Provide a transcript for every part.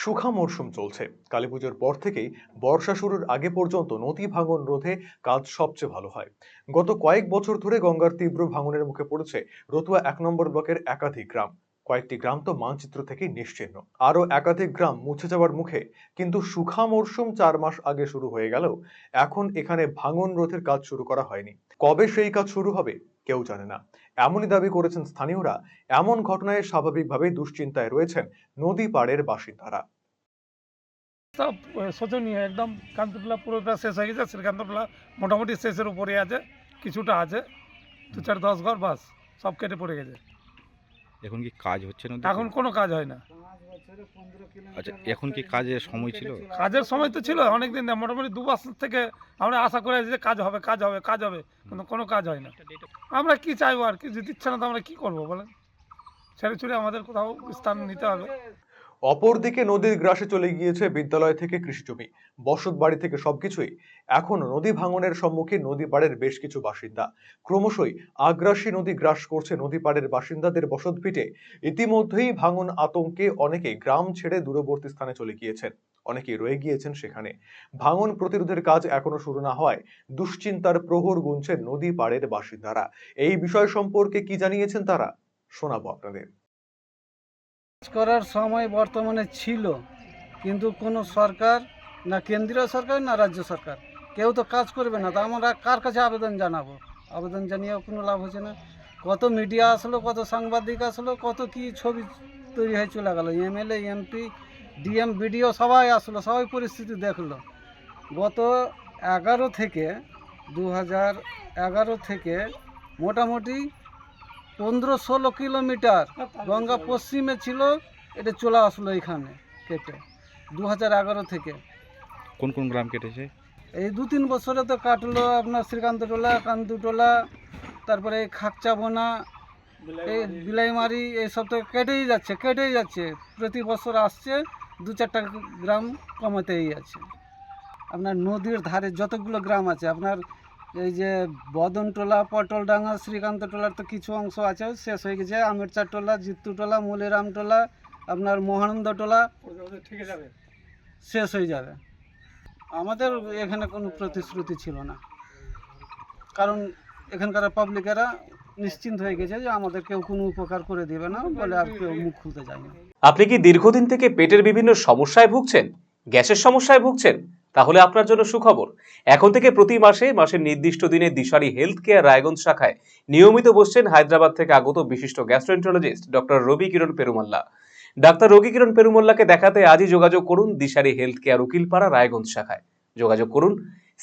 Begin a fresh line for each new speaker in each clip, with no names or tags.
শুখা মরশুম চলছে। কালীপুজোর পর থেকেই বর্ষা শুরুর আগে পর্যন্ত নদী ভাঙন রোধে কাজ সবচেয়ে ভালো হয়। গত কয়েক বছর ধরে গঙ্গার তীব্র ভাঙনের মুখে পড়েছে রতুয়া ১ নম্বর ব্লকের একাধিক গ্রাম। কয়েকটি গ্রাম তো মানচিত্র থেকেই নিশ্চিহ্ন, আরো একাধিক গ্রাম মুছে যাওয়ার মুখে। কিন্তু শুখা মরশুম ৪ মাস আগে শুরু হয়ে গেলেও এখন এখানে ভাঙন রোধের কাজ শুরু করা হয়নি। কবে সেই কাজ শুরু হবে কেউ জানে না, এমনই দাবি করেছেন স্থানীয়রা। এমন ঘটনায় স্বাভাবিকভাবেই দুশ্চিন্তায় রয়েছেন নদী পাড়ের বাসিন্দারা।
সব শোচনীয় একদম। কান্তটোলা পুরোটা শেষ হয়ে গেছে, শ্রীকান্তটোলা মোটামুটি শেষের উপরে আছে, কিছুটা আছে, ২-৪-১০ ঘর বাস সব কেটে পড়ে গেছে।
এখন কি কাজ হচ্ছে না?
এখন কোনো কাজ হয় না।
আচ্ছা, এখন কি কাজের সময় ছিল?
কাজের সময় তো ছিল অনেকদিন, মোটামুটি ২ মাস থেকে আমরা আশা করে আছি যে কাজ হবে কাজ হবে কাজ হবে, কিন্তু কোনো কাজ হয় না। আমরা কি চাইবো, আর কিছু দিচ্ছে না তো আমরা কি করবো বলেন? ছেড়ে ছুড়ে আমাদের কোথাও স্থান নিতে হবে।
অপরদিকে নদীর গ্রাসে চলে গিয়েছে বিদ্যালয় থেকে কৃষি জমি, বসত বাড়ি থেকে সবকিছুই। এখনো নদী ভাঙনের সম্মুখীন নদী পাড়ের বেশ কিছু বাসিন্দা। ক্রমশই আগ্রাসী নদী গ্রাস করছে নদী পাড়ের বাসিন্দাদের বসত ভিটে। ইতিমধ্যেই ভাঙন আতঙ্কে অনেকে গ্রাম ছেড়ে দূরবর্তী স্থানে চলে গিয়েছেন, অনেকেই রয়ে গিয়েছেন সেখানে। ভাঙন প্রতিরোধের কাজ এখনো শুরু না হওয়ায় দুশ্চিন্তার প্রহর গুনছেন নদী পাড়ের বাসিন্দারা। এই বিষয় সম্পর্কে কি জানিয়েছেন তারা, শোনাবো আপনাদের।
কাজ করার সময় বর্তমানে ছিল, কিন্তু কোনো সরকার, না কেন্দ্রীয় সরকার না রাজ্য সরকার, কেউ তো কাজ করবে না। তা আমরা কার কাছে আবেদন জানাবো? আবেদন জানিয়েও কোনো লাভ হচ্ছে না। কত মিডিয়া আসলো, কত সাংবাদিক আসলো, কত কি ছবি তৈরি হয়ে চলে গেল। এমএলএ, এমপি, ডিএম, বিডিও সবাই আসলো, সবাই পরিস্থিতি দেখলো। গত ২০১১ থেকে মোটামুটি ১৫-১৬ কিলোমিটার গঙ্গা পশ্চিমে ছিল, এটা চলে আসলো এখানে কেটে ২০১১ থেকে।
কোন কোন গ্রাম কেটেছে?
এই ২-৩ বছরে তো কাটলো আপনার শ্রীকান্তটোলা, কান্তুটোলা, তারপরে এই খাকচাবোনা, এই বিলাইমারি, এইসব তো কেটেই যাচ্ছে। প্রতি বছর আসছে, ২-৪টা গ্রাম কমাতেই আছে। আপনার নদীর ধারে যতগুলো গ্রাম আছে, আপনার এই যে বদনটোলা, পটলডাঙ্গা, শ্রীকান্তটোলার তো কিছু অংশ আছে শেষ হয়ে গেছে। আমিরচারটোলা, জিত্তুটোলা, মলিরামটোলা, আপনার মহানন্দটোলা শেষ হয়ে যাবে। আমাদের এখানে কোনো প্রতিশ্রুতি ছিল না, কারণ এখানকার পাবলিকেরা নিশ্চিন্ত হয়ে গেছে যে আমাদের কেউ কোনো উপকার করে দেবে না বলে আর কেউ মুখ খুলতে যায় না।
আপনি কি দীর্ঘদিন থেকে পেটের বিভিন্ন সমস্যায় ভুগছেন, গ্যাসের সমস্যায় ভুগছেন? তাহলে আপনার জন্য সুখবর। এখন থেকে প্রতি মাসের নির্দিষ্ট দিনে দিশারি হেলথ কেয়ার রায়গঞ্জ শাখায় নিয়মিত বসছেন হায়দ্রাবাদ থেকে আগত বিশিষ্ট গ্যাস্ট্রোএন্টারোলজিস্ট ডক্টর রবি কিরণ পেরুমাল্লা। ডাক্তার রবি কিরণ পেরুমাল্লাকে দেখাতে আজই যোগাযোগ করুন দিশারি হেলথ কেয়ার উকিলপাড়া রায়গঞ্জ শাখায়। যোগাযোগ করুন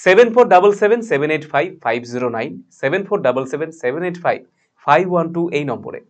7477785509, 7477785512 এই নম্বরে।